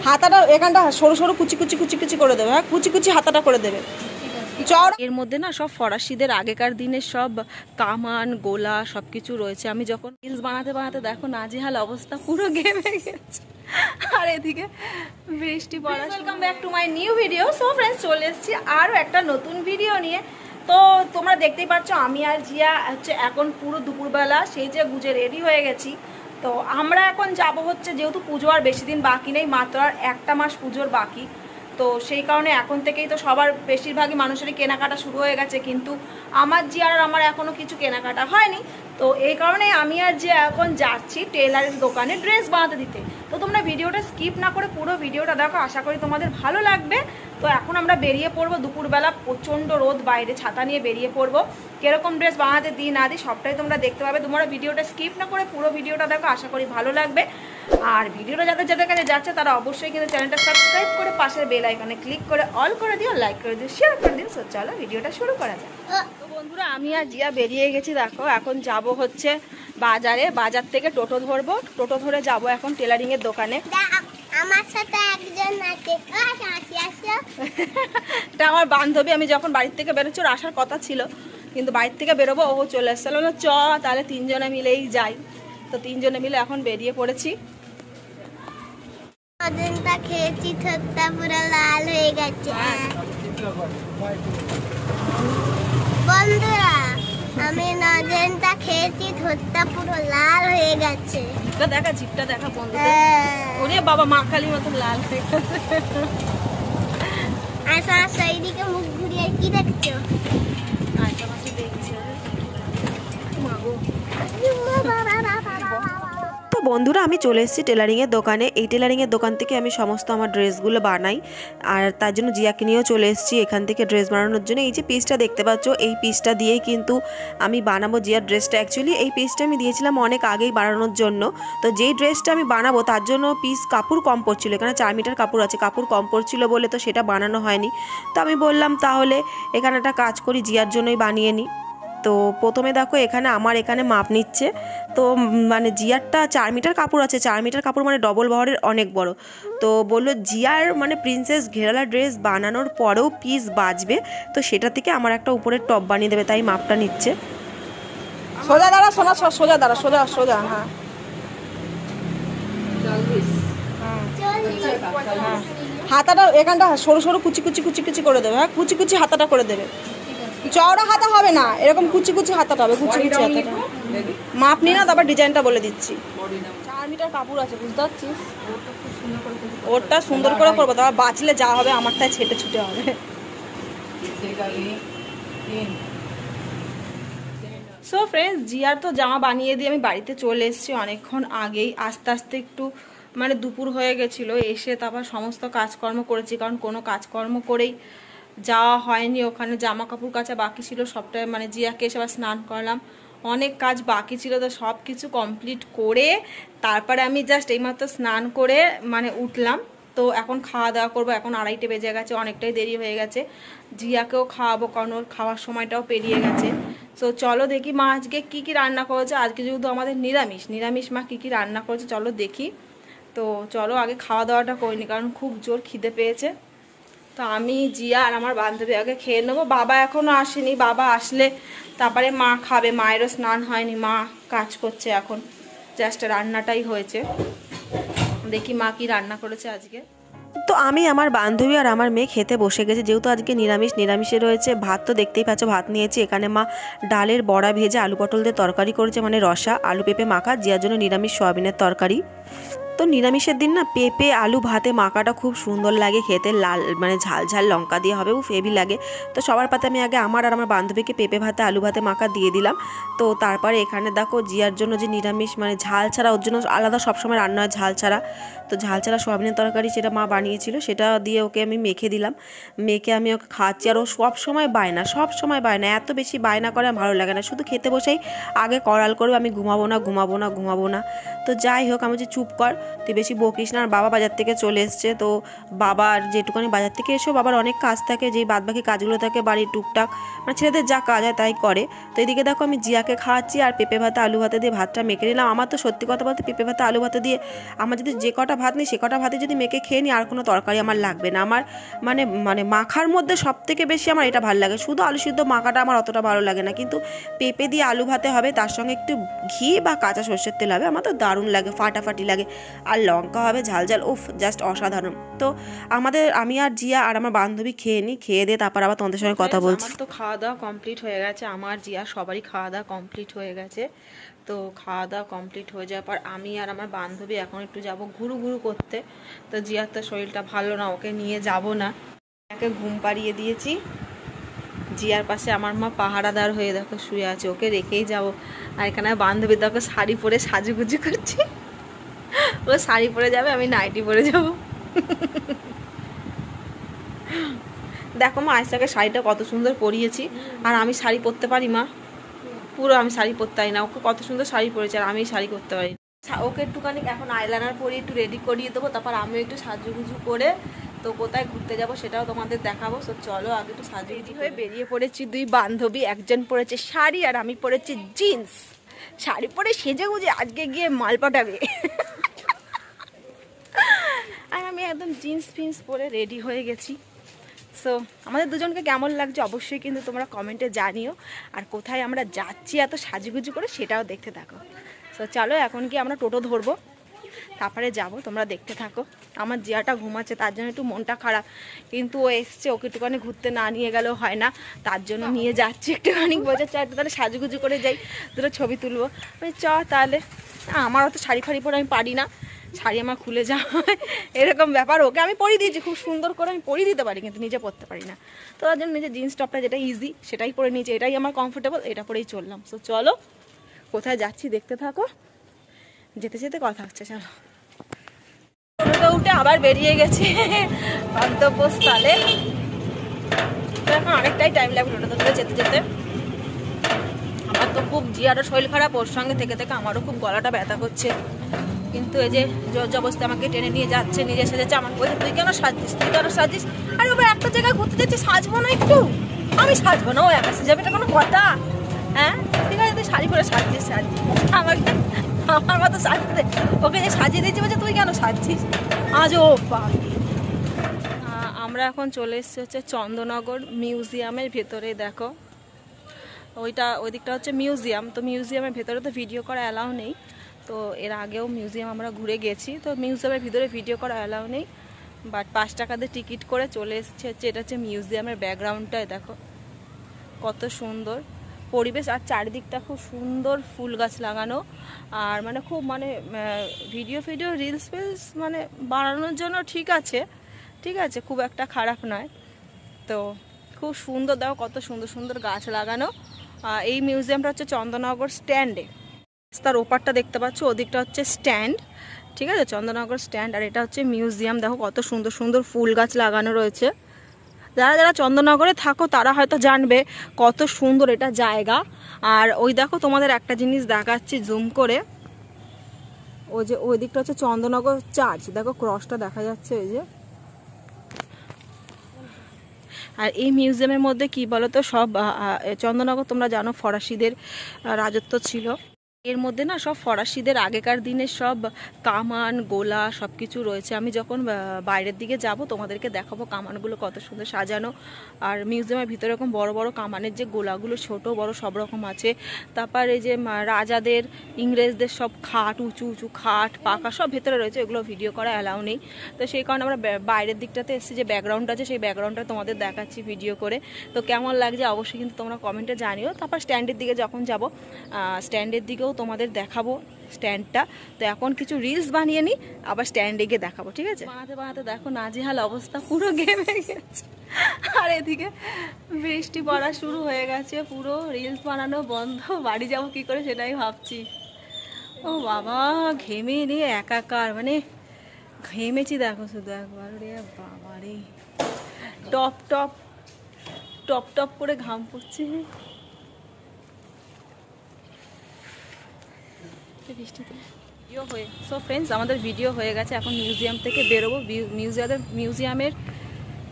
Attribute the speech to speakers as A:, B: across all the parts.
A: হাতাটা এখানটা সরু সরু কুচি কুচি কুচি কুচি করে দেবে। হ্যাঁ, কুচি কুচি হাতাটা করে দেবে। এর মধ্যে না সব ফরাসিদের আগেকার দিনের সব কামান গোলা সবকিছু রয়েছে। আমি যখন রিলস বানাতে বানাতে দেখো নাজেহাল অবস্থা, পুরো ঘেমে গেছে। আর এদিকে বৃষ্টি পড়া। Welcome back to my new video. So friends, চলে এসেছি আরও একটা নতুন ভিডিও নিয়ে। তো তোমরা দেখতেই পাচ্ছ আমি আর জিয়া হচ্ছে এখন পুরো দুপুরবেলা সেই যে গুজে রেডি হয়ে গেছি। তো আমরা এখন যাব হচ্ছে, যেহেতু পুজো আর বেশি দিন বাকি নেই, মাত্র আর একটা মাস পুজোর বাকি। তো সেই কারণে এখন থেকেই তো সবার বেশিরভাগই মানুষেরই কেনাকাটা শুরু হয়ে গেছে, কিন্তু আমার জিয়ার আর আমার এখনও কিছু কেনাকাটা হয়নি। তো এই কারণে আমি আর যে এখন যাচ্ছি টেলারের দোকানে ড্রেস বানাতে দিতে। তো তোমরা ভিডিওটা স্কিপ না করে পুরো ভিডিওটা দেখো, আশা করি তোমাদের ভালো লাগবে। তো এখন আমরা বেরিয়ে পড়বো, দুপুরবেলা প্রচণ্ড রোদ, বাইরে ছাতা নিয়ে বেরিয়ে পড়বো। কিরকম ড্রেস বানাতে দিই না দিই সবটাই তোমরা দেখতে পাবে। তোমরা ভিডিওটা স্কিপ না করে পুরো ভিডিওটা দেখো, আশা করি ভালো লাগবে। আর ভিডিওটা যাদের কাছে যাচ্ছে তারা অবশ্যই কিন্তু চ্যানেলটা সাবস্ক্রাইব করে পাশের বেল আইকনে ক্লিক করে অল করে দিও, লাইক করে দিও, শেয়ার করে দিও। সো চলো ভিডিওটা শুরু করা যাক। তো বন্ধুরা, আমি আর জিয়া বেরিয়ে গেছি। দেখো এখন যাব হচ্ছে বাজারে, বাজার থেকে টোটো ধরবো, টোটো ধরে যাব এখন টেলারিং এর দোকানে।
B: আমার সাথে একজন আছে,
A: এটা আমার বান্ধবী। আমি যখন বাড়ির থেকে বেরোচ্ছি, ওর আসার কথা ছিল, কিন্তু বাড়ির থেকে বেরোবো, ও চলে এসছে। চ তাহলে তিনজনে মিলেই যাই। তো তিনজনে মিলে এখন বেরিয়ে পড়েছি।
B: অজন্তা খেয়েছি, ঠোঁটটা পুরো লাল হয়ে গেছে। বন্ধুরা, আমি অজন্তা খেয়েছি, ঠোঁটটা পুরো লাল হয়ে গেছে।
A: জিপটা দেখা, জিপটা দেখা বন্ধুদের। ওরে বাবা, মা কালীর মতন লাল হয়ে গেছে।
B: আচ্ছা আচ্ছা, এইদিকে মুখ ঘুরিয়ে কি দেখছো?
A: আচ্ছা মাসি দেখছি।
C: তো বন্ধুরা, আমি চলে এসেছি টেলারিংয়ের দোকানে। এই টেলারিংয়ের দোকান থেকে আমি সমস্ত আমার ড্রেসগুলো বানাই, আর তার জন্য জিয়াকে নিয়েও চলে এসেছি এখান থেকে ড্রেস বানানোর জন্য। এই যে পিসটা দেখতে পাচ্ছ, এই পিসটা দিয়েই কিন্তু আমি বানাবো জিয়ার ড্রেসটা। অ্যাকচুয়ালি এই পিসটা আমি দিয়েছিলাম অনেক আগেই বানানোর জন্য। তো যেই ড্রেসটা আমি বানাবো তার জন্য কাপড় কম পড়ছিল, এখানে 4 মিটার কাপড় আছে, কাপড় কম পড়ছিল বলে তো সেটা বানানো হয়নি। তো আমি বললাম তাহলে এখানে একটা কাজ করি, জিয়ার জন্যই বানিয়ে নিই। তো প্রথমে দেখো আমার এখানে মাপ নিচ্ছে। তো মানে জিয়ারটা 4 মিটার কাপড় আছে, 4 মিটার কাপড় মানে ডবল বহরের, অনেক বড়। তো বললো জিয়ার মানে প্রিন্সেস ঘেরালা ড্রেস বানানোর পরেও পিস বাজবে, তো সেটা থেকে আমার একটা উপরের টপ বানিয়ে দেবে, তাই মাপটা নিচ্ছে।
A: সোজা দাঁড়া সোনা, সোজা দাঁড়া, সোজা সোজা। হ্যাঁ হাতাটা এখানটা সরু সরু কুচি কুচি কুচি কুচি করে দেবে। হ্যাঁ, কুচি কুচি হাতাটা করে দেবে। চওড়া হাতা হবে না, এরকম কুচি কুচি হাতাটা হবে, কুচি কুচি হাতাটা। মাপ নি না, তারপর ডিজাইনটা বলে দিচ্ছি। 4 মিটার কাপড় আছে, বুঝতে পারছিস? ওরটা সুন্দর করে করবো, তারপর বাঁচলে যা হবে আমারটাই ছেটে ছুটে হবে। সো ফ্রেন্ডস, জিয়ার তো জামা বানিয়ে দিয়ে আমি বাড়িতে চলে এসেছি অনেকক্ষণ আগেই। আস্তে আস্তে একটু মানে দুপুর হয়ে গেছিলো, এসে তারপর সমস্ত কাজকর্ম করেছি, কারণ কোনো কাজকর্ম করেই যাওয়া হয়নি। ওখানে জামা কাপড় কাচা বাকি ছিল সবটাই, মানে জিয়াকে এসে আবার স্নান করলাম, অনেক কাজ বাকি ছিল। তো সব কিছু কমপ্লিট করে তারপরে আমি জাস্ট এইমাত্র স্নান করে মানে উঠলাম। তো এখন খাওয়া দাওয়া করবো, এখন 2:30 বেজে গেছে, অনেকটাই দেরি হয়ে গেছে। জিয়াকেও খাওয়াবো, কারণ ওর খাওয়ার সময়টাও পেরিয়ে গেছে। তো চলো দেখি মা আজকে কী কী রান্না করেছে। আজকে যেহেতু আমাদের নিরামিষ মা কী কী রান্না করেছে চলো দেখি। তো চলো আগে খাওয়া দাওয়াটা করিনি, কারণ খুব জোর খিদে পেয়েছে। তো আমি, জিয়া আর আমার বান্ধবী আগে খেয়ে নেবো। বাবা এখনও আসেনি, বাবা আসলে তারপরে মা খাবে। মায়েরও স্নান হয়নি, মা কাজ করছে এখন, জাস্ট রান্নাটাই হয়েছে। দেখি মা কি রান্না করেছে আজকে।
C: তো আমি, আমার বান্ধবী আর আমার মেয়ে খেতে বসে গেছে। যেহেতু আজকে নিরামিষে রয়েছে ভাত, তো দেখতেই পাচ্ছ ভাত নিয়েছি। এখানে মা ডালের বড়া ভেজে আলু পটল দিয়ে তরকারি করেছে, মানে রসা, আলু পেঁপে মাখা। জিয়ার জন্য নিরামিষ সয়াবিনের তরকারি। তো নিরামিষের দিন না পেঁপে আলু ভাতে মাখাটা খুব সুন্দর লাগে খেতে, লাল মানে ঝাল ঝাল লঙ্কা দিয়ে হবে, হেভি লাগে। তো সবার পাতে আমি আগে আমার আর আমার বান্ধবীকে পেঁপে ভাতে আলু ভাতে মাখা দিয়ে দিলাম। তো তারপরে এখানে দেখো জিয়ার জন্য যে নিরামিষ মানে ঝাল ছাড়া, ওর জন্য আলাদা সবসময় রান্না হয় ঝাল ছাড়া। তো ঝাল ছাড়া সয়াবিনের তরকারি সেটা মা বানিয়েছিল, সেটা দিয়ে ওকে আমি মেখে দিলাম। মেখে আমি ওকে খাওয়াচ্ছি। আর ও সব সময় বায়না, এত বেশি বায়না করে আমার ভালো লাগে না। শুধু খেতে বসেই আগে করাল করবে, আমি ঘুমাবো না। তো যাই হোক, আমি যে চুপ কর, তুই বেশি বকিস না। আর বাবা বাজার থেকে চলে এসছে, তো বাবার যেটুকুনি বাজার থেকে এসেও বাবার অনেক কাজ থাকে, যেই বাদবাকি কাজগুলো থাকে বাড়ির টুকটাক, মানে ছেলেদের যা কাজ হয় তাই করে। তো এদিকে দেখো আমি জিয়াকে খাওয়াচ্ছি আর পেঁপে ভাতে আলু ভাতে দিয়ে ভাতটা মেখে নিলাম। আমার তো সত্যি কথা বলতে পেঁপে ভাতে আলু ভাতে দিয়ে আমার যদি যে কটা ভাত নেই সে কটা ভাতে যদি মেখে খেয়ে নিই আর কোনো তরকারি আমার লাগবে না। আমার মানে মানে মাখার মধ্যে সব থেকে বেশি আমার এটা ভালো লাগে, শুধু আলু সিদ্ধ মাখাটা আমার অতটা ভালো লাগে না, কিন্তু পেঁপে দিয়ে আলু ভাতে হবে, তার সঙ্গে একটু ঘি বা কাঁচা সর্ষের তেল হবে, আমার তো দারুণ লাগে, ফাটাফাটি লাগে। আর লঙ্কা হবে ঝাল ঝাল, উফ জাস্ট অসাধারণ। তো আমি আর জিয়া আর আমার বান্ধবী খেয়ে নিই, খেয়ে দিয়ে তারপর আবার তোমাদের সঙ্গে কথা বলছি।
A: আমার তো খাওয়া দাওয়া কমপ্লিট হয়ে গেছে, আমার জিয়া সবারই খাওয়া দাওয়া কমপ্লিট হয়ে গেছে। তো খাওয়া দাওয়া কমপ্লিট হয়ে যাওয়ার পর আমি আর আমার বান্ধবী এখন একটু যাব ঘুরু ঘুরু করতে। তো জিয়ার তো শরীরটা ভালো না, ওকে নিয়ে যাব না, ওকে ঘুম পাড়িয়ে দিয়েছি। জিয়ার পাশে আমার মা পাহারাদার হয়ে দেখো শুয়ে আছে, ওকে রেখেই যাব। আর এখানে বান্ধবী দেখো শাড়ি পরে সাজুগুজু করছে, ও শাড়ি পরে যাবে, আমি নাইটি পরে যাব। দেখো মা আয়সাকে শাড়িটা কত সুন্দর পরিয়েছি, আর আমি শাড়ি পরতে পারি মা, পুরো আমি শাড়ি পরতে পারি না, ওকে কত সুন্দর শাড়ি পরেছে আর আমি শাড়ি পরতে পারি। ওকে একটুখানি এখন আইলাইনার পরিয়ে একটু রেডি করিয়ে দেবো, তারপর আমি একটু সাজুগুজু করে তো কোথায় ঘুরতে যাব সেটাও তোমাদের দেখাবো। তো চলো আগে একটু সাজুগুজু হয়ে বেরিয়ে পড়েছি দুই বান্ধবী, একজন পরেছে শাড়ি আর আমি পরেছি জিন্স। শাড়ি পরে সেজে গুজে আজকে গিয়ে মাল পাঠাবে। আর আমি একদম জিন্স ফিন্স পরে রেডি হয়ে গেছি। সো আমাদের দুজনকে কেমন লাগছে অবশ্যই কিন্তু তোমরা কমেন্টে জানিও, আর কোথায় আমরা যাচ্ছি এত সাজুগুজু করে সেটাও দেখতে থাকো। সো চলো এখন কি আমরা টোটো ধরবো, তারপরে যাব, তোমরা দেখতে থাকো। আমার জিয়াটা ঘুমাচ্ছে তার জন্য একটু মনটা খারাপ, কিন্তু ও এসছে, ওকে একটুখানি ঘুরতে না নিয়ে গেলেও হয় না, তার জন্য নিয়ে যাচ্ছি। একটুখানি বোঝা চাই তাহলে সাজুগুজু করে যাই, দুটো ছবি তুলবো। আমি চ তাহলে, আমারও তো শাড়ি ফাড়ি পরে আমি পারি না, শাড়ি আমার খুলে যায় এরকম ব্যাপার। ওকে আমি পরিয়ে দিয়েছি খুব সুন্দর করে, আমি পরিয়ে দিতে পারি কিন্তু নিজে পরতে পারি না। তো তার জন্য নিজে জিন্স টপটা যেটা ইজি সেটাই পরে নিয়েছি, এটাই আমার কমফোর্টেবল, এটা পরেই চললাম। সো চলো কোথায় যাচ্ছি দেখতে থাকো, যেতে যেতে কথা হচ্ছে। চলো টোটোটা উঠে আবার বেরিয়ে গেছি গন্তব্যস্থলে। তো এখন অনেকটাই টাইম লাগবে টোটোতে করে যেতে যেতে। আমার তো খুব জিয়ারও শরীর খারাপ, ওর সঙ্গে থেকে থেকে আমারও খুব গলাটা ব্যথা করছে, কিন্তু এই যে জবরদস্তি আমাকে টেনে নিয়ে যাচ্ছে, নিজে সেজেছে, আমাকে বলছে তুই কেন সাজিস, তুই কেন সাজিস। আরে বাবা একটা জায়গায় ঘুরতে যাচ্ছি, সাজবো না একটু? আমি সাজবো না, ও একা সাজাবে, এটা কোনো কথা? হ্যাঁ ঠিক আছে তুই শাড়ি পরে সাজছিস, সাজছিস, আমাকে আমার মতো সাজতে, ওকে যে সাজিয়ে দিয়েছি বলছে তুই কেন সাজছিস। আজ ও বাকি আমরা এখন চলে এসেছি হচ্ছে চন্দননগর মিউজিয়ামের ভেতরে। দেখো ওই দিকটা হচ্ছে মিউজিয়াম, তো মিউজিয়ামের ভেতরে তো ভিডিও করা অ্যালাউ নেই। তো এর আগেও মিউজিয়াম আমরা ঘুরে গেছি, তো মিউজিয়ামের ভিতরে ভিডিও করা অ্যালাউ নেই, বাট 5 টাকা দিয়ে টিকিট করে চলে এসছে হচ্ছে। এটা হচ্ছে মিউজিয়ামের ব্যাকগ্রাউন্ডটায় দেখো কত সুন্দর পরিবেশ, আর চারিদিকটা খুব সুন্দর ফুল গাছ লাগানো, আর মানে খুব মানে ভিডিও রিলস ফিলস মানে বানানোর জন্য ঠিক আছে, ঠিক আছে, খুব একটা খারাপ নয়। তো খুব সুন্দর, দেখো কত সুন্দর সুন্দর গাছ লাগানো। এই মিউজিয়ামটা হচ্ছে চন্দননগর স্ট্যান্ডে, তার ওপারটা দেখতে পাচ্ছ, ওদিকটা হচ্ছে স্ট্যান্ড, ঠিক আছে, চন্দননগর স্ট্যান্ড। আর এটা হচ্ছে মিউজিয়াম, দেখো কত সুন্দর সুন্দর ফুল গাছ লাগানো রয়েছে। যারা যারা চন্দননগরে থাকো তারা হয়তো জানবে কত সুন্দর এটা জায়গা। আর ওই দেখো তোমাদের একটা জিনিস দেখাচ্ছি জুম করে, ওই যে ওই দিকটা হচ্ছে চন্দননগর চার্চ, দেখো ক্রসটা দেখা যাচ্ছে এই যে। আর এই মিউজিয়ামের মধ্যে কি বলতো, সব চন্দননগর তোমরা জানো ফরাসিদের রাজত্ব ছিল, এর মধ্যে না সব ফরাসিদের আগেকার দিনের সব কামান গোলা সব কিছু রয়েছে। আমি যখন বাইরের দিকে যাব তোমাদেরকে দেখাবো কামানগুলো কত সুন্দর সাজানো। আর মিউজিয়ামের ভিতরে এরকম বড় বড় কামানের যে গোলাগুলো ছোট বড় সব রকম আছে। তারপর এই যে রাজাদের ইংরেজদের সব খাট, উঁচু উঁচু খাট পাকা সব ভেতরে রয়েছে, এগুলো ভিডিও করা অ্যালাউ নেই। তো সেই কারণে আমরা বাইরের দিকটাতে এসেছি, যে ব্যাকগ্রাউন্ড আছে সেই ব্যাকগ্রাউন্ডটা তোমাদের দেখাচ্ছি ভিডিও করে। তো কেমন লাগছে অবশ্যই কিন্তু তোমরা কমেন্টে জানিও। তারপর স্ট্যান্ডের দিকে যখন যাব, স্ট্যান্ডের দিকেও তোমাদের দেখাবো স্ট্যান্ডটা। তো এখন কিছু রিলস বানিয়ে নিই, আবার স্ট্যান্ডে গিয়ে দেখাবো, ঠিক আছে। বানাতে বানাতে দেখো নাজেহাল অবস্থা, পুরো ঘেমে গেছে। আর এদিকে বৃষ্টি পড়া শুরু হয়ে গেছে, পুরো রিলস বানানো বন্ধ, বাড়ি যাবো কি করে সেটাই ভাবছি। ও বাবা ঘেমে নিয়ে একাকার, মানে ঘেমেছি দেখো শুধু একবার, রে বাবা রে, টপ টপ টপ টপ করে ঘাম পড়ছে। বৃষ্টিতে ভিডিও হয়ে সো ফ্রেন্ডস আমাদের ভিডিও হয়ে গেছে, এখন মিউজিয়াম থেকে বেরোবো।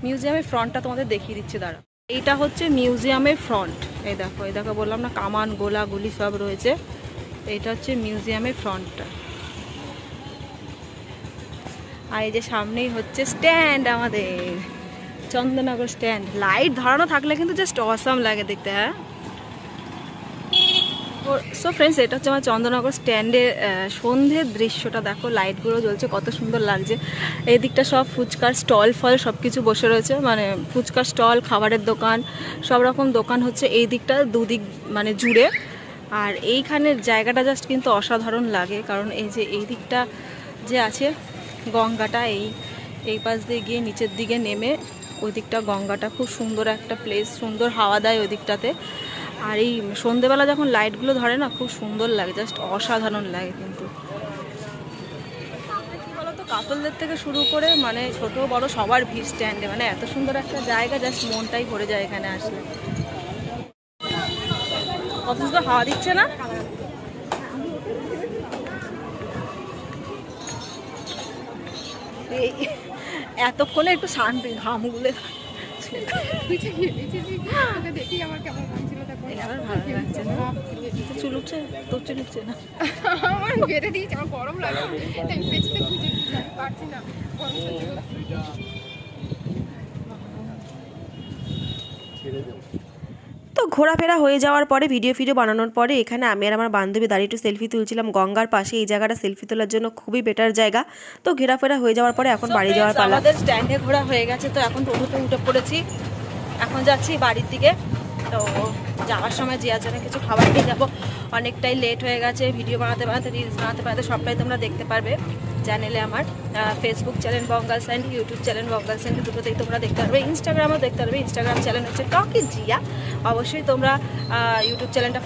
A: মিউজিয়ামের ফ্রন্টটা তোমাদের দেখিয়ে দিচ্ছি, দাঁড়া। এইটা হচ্ছে মিউজিয়ামের ফ্রন্ট। এই দেখো বললাম না কামান গোলা গুলি সব রয়েছে। এইটা হচ্ছে মিউজিয়ামের ফ্রন্টটা। আর এই যে সামনেই হচ্ছে স্ট্যান্ড, আমাদের চন্দননগর স্ট্যান্ড। লাইট ধরানো থাকলে কিন্তু জাস্ট অসাম লাগে দেখতে। হ্যাঁ সো ফ্রেন্ডস এটা হচ্ছে আমার চন্দননগর স্ট্যান্ডের সন্ধ্যের দৃশ্যটা। দেখো লাইটগুলো জ্বলছে, কত সুন্দর লাগছে। এই দিকটা সব ফুচকার স্টল ফল সব কিছু বসে রয়েছে, মানে ফুচকার স্টল, খাবারের দোকান, সব রকম দোকান হচ্ছে এই দিকটা দুদিক মানে জুড়ে। আর এইখানের জায়গাটা জাস্ট কিন্তু অসাধারণ লাগে, কারণ এই যে এই দিকটা যে আছে গঙ্গাটা, এই পাশ দিয়ে গিয়ে নিচের দিকে নেমে ওই দিকটা গঙ্গাটা, খুব সুন্দর একটা প্লেস, সুন্দর হাওয়া দেয় ওই দিকটাতে। আর এই সন্ধেবেলা যখন লাইটগুলো ধরে না খুব সুন্দর লাগে, জাস্ট অসাধারণ লাগে। কিন্তু কী বলতো, কাপলদের থেকে শুরু করে মানে ছোট বড় সবার ভিড় স্ট্যান্ডে, মানে এত সুন্দর একটা জায়গা, জাস্ট মনটাই ভরে যায় এখানে আসলে। কত সুন্দর হাওয়া দিচ্ছে না? এই এতক্ষণে একটু শান্তি, ঘামগুলো চুল উঠছে, তোর চুল উঠছে না?
D: আমার বেঁধে দিয়েছে, আমার গরম লাগে, তাই পেছনে খুঁজে পারছি না।
C: তো ঘোরাফেরা হয়ে যাওয়ার পরে ভিডিও বানানোর পরে এখানে আমি আর আমার বান্ধবী দাঁড়িয়ে একটু সেলফি তুলছিলাম গঙ্গার পাশে। এই জায়গাটা সেলফি তোলার জন্য খুবই বেটার জায়গা। তো ঘোরাফেরা হয়ে যাওয়ার পরে এখন বাড়ি যাওয়ার পালা।
A: আমাদের স্ট্যান্ডে ঘোরা হয়ে গেছে, তো এখন টোটোতে উঠে পড়েছি, এখন যাচ্ছি বাড়ির দিকে। তো যাওয়ার সময় জিয়ার জন্য কিছু খাবার নিয়ে যাবো, অনেকটাই লেট হয়ে গেছে। ভিডিও বানাতে রিলস বানাতে সবটাই তোমরা দেখতে পারবে চ্যানেলে, আমার Facebook channel বঙ্গাল sand, YouTube channel বঙ্গাল sand, দুটোতেই তোমরা দেখতে পারবে। ইনস্টাগ্রামও দেখতে পারবে, ইনস্টাগ্রাম চ্যানেল হচ্ছে টকি জিয়া। অবশ্যই তোমরা ইউটিউব চ্যানেলটা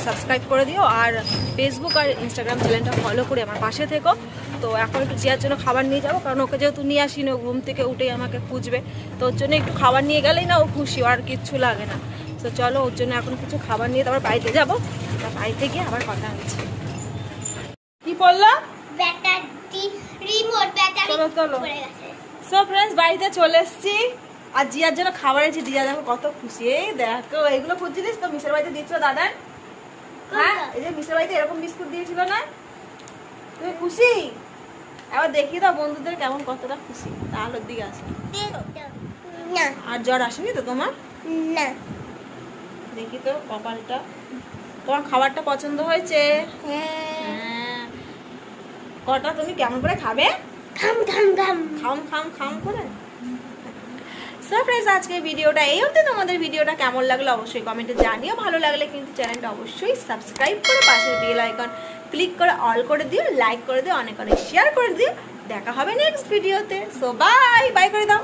A: সাবস্ক্রাইব করে দিও, আর ফেসবুক আর ইনস্টাগ্রাম চ্যানেলটা ফলো করে আমার পাশে থেকো। তো এখন একটু জিয়ার জন্য খাবার নিয়ে যাবো, কারণ ওকে যেহেতু নিয়ে আসিনি, ও ঘুম থেকে উঠেই আমাকে খুঁজবে, তো ওর জন্য একটু খাবার নিয়ে গেলেই না ও খুশি, আর কিচ্ছু লাগে না। তো চলো ওর জন্য এখন কিছু খাবার নিয়ে তারপর বাড়িতে যাবো, বাড়িতে গিয়ে আবার কথা হচ্ছে। কি বললাম? সো ফ্রেন্ডস বাড়িতে চলে এসেছি, আর জিয়ার জন্য খাবার এনেছি। জিয়া দেখো কত খুশি। এই দেখো এগুলো খুঁজছিলিস তো, মিশের বাড়িতে দিয়েছিল দাদা। হ্যাঁ এই যে মিশের বাড়িতে এরকম বিস্কুট দিয়েছিল না, তুমি খুশি? এবার দেখি দাও বন্ধুদের কেমন কতটা খুশি, তাহলে দিকে আসে। আর জ্বর আসেনি তো তোমার?
B: না।
A: দেখি তো কপালটা। তোমার খাবারটা পছন্দ হয়েছে?
B: হ্যাঁ।
A: কটা তুমি কেমন করে খাবে?
B: খাম খাম খাম
A: খাম খাম খাম করে। সো ফ্রেন্ডস আজকের ভিডিওটা এই অবধি। তোমাদের ভিডিওটা কেমন লাগলো অবশ্যই কমেন্টে জানিও। ভালো লাগলে কিন্তু চ্যানেলটা অবশ্যই সাবস্ক্রাইব করে পাশের বেল আইকন ক্লিক করে অল করে দিও, লাইক করে দিও, অনেক অনেক শেয়ার করে দিও। দেখা হবে নেক্সট ভিডিওতে। সো বাই বাই করে দাও।